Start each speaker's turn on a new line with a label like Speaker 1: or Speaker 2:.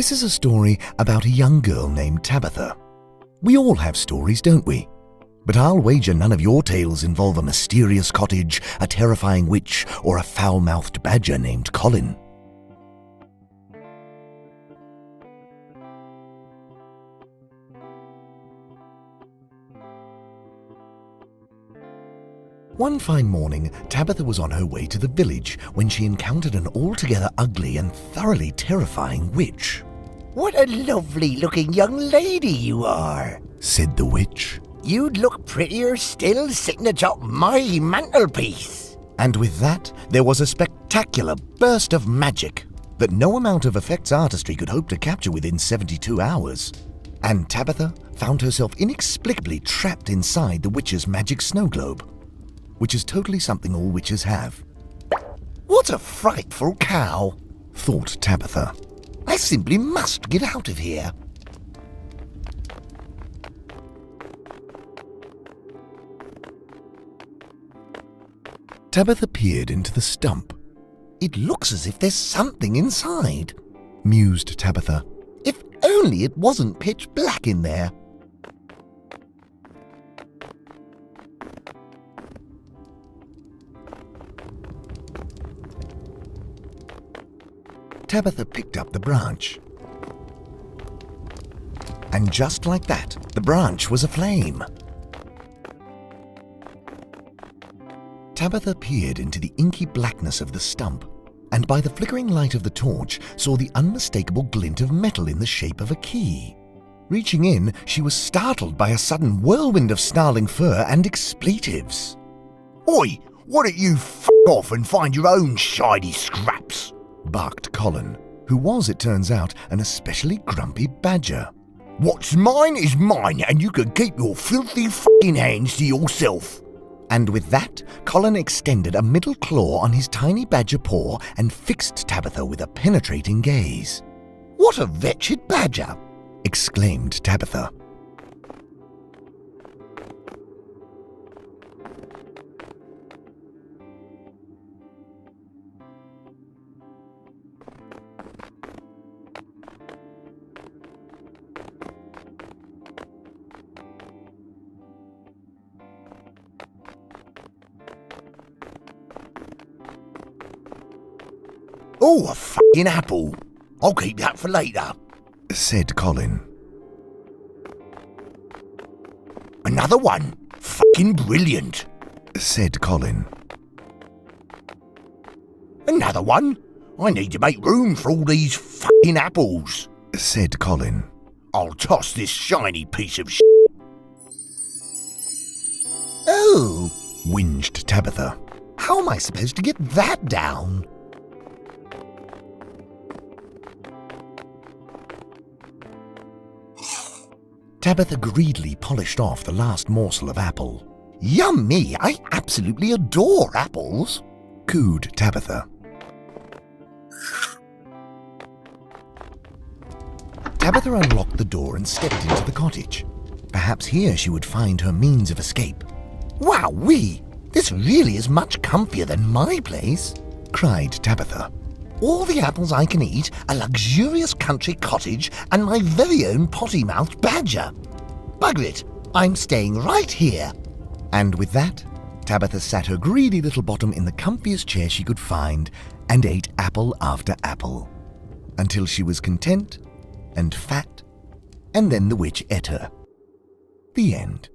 Speaker 1: This is a story about a young girl named Tabitha. We all have stories, don't we? But I'll wager none of your tales involve a mysterious cottage, a terrifying witch, or a foul-mouthed badger named Colin. One fine morning, Tabitha was on her way to the village when she encountered an altogether ugly and thoroughly terrifying witch.
Speaker 2: "What a lovely-looking young lady you are,"
Speaker 1: said the witch.
Speaker 2: "You'd look prettier still sitting atop my mantelpiece."
Speaker 1: And with that, there was a spectacular burst of magic that no amount of effects artistry could hope to capture within 72 hours. And Tabitha found herself inexplicably trapped inside the witch's magic snowglobe, which is totally something all witches have.
Speaker 2: "What a frightful cow,"
Speaker 1: thought Tabitha.
Speaker 2: "I simply must get out of here."
Speaker 1: Tabitha peered into the stump.
Speaker 2: "It looks as if there's something inside,"
Speaker 1: mused Tabitha.
Speaker 2: "If only it wasn't pitch black in there."
Speaker 1: Tabitha picked up the branch. And just like that, the branch was aflame. Tabitha peered into the inky blackness of the stump, and by the flickering light of the torch saw the unmistakable glint of metal in the shape of a key. Reaching in, she was startled by a sudden whirlwind of snarling fur and expletives.
Speaker 2: "Oi, why don't you f*** off and find your own shiny scraps?"
Speaker 1: barked Colin, who was, it turns out, an especially grumpy badger.
Speaker 2: "What's mine is mine, and you can keep your filthy f***ing hands to yourself."
Speaker 1: And with that, Colin extended a middle claw on his tiny badger paw and fixed Tabitha with a penetrating gaze.
Speaker 2: "What a wretched badger!"
Speaker 1: exclaimed Tabitha.
Speaker 2: "Oh, a f***ing apple. I'll keep that for later,"
Speaker 1: said Colin.
Speaker 2: "Another one. F***ing brilliant,"
Speaker 1: said Colin.
Speaker 2: "Another one. I need to make room for all these f***ing apples,"
Speaker 1: said Colin.
Speaker 2: "I'll toss this shiny piece of shit." "Oh,"
Speaker 1: whinged Tabitha.
Speaker 2: "How am I supposed to get that down?"
Speaker 1: Tabitha greedily polished off the last morsel of apple.
Speaker 2: "Yummy! I absolutely adore apples,"
Speaker 1: cooed Tabitha. Tabitha unlocked the door and stepped into the cottage. Perhaps here she would find her means of escape.
Speaker 2: "Wowee! This really is much comfier than my place,"
Speaker 1: cried Tabitha.
Speaker 2: "All the apples I can eat, a luxurious country cottage, and my very own potty-mouthed badger. Bugger it, I'm staying right here."
Speaker 1: And with that, Tabitha sat her greedy little bottom in the comfiest chair she could find and ate apple after apple, until she was content and fat, and then the witch ate her. The end.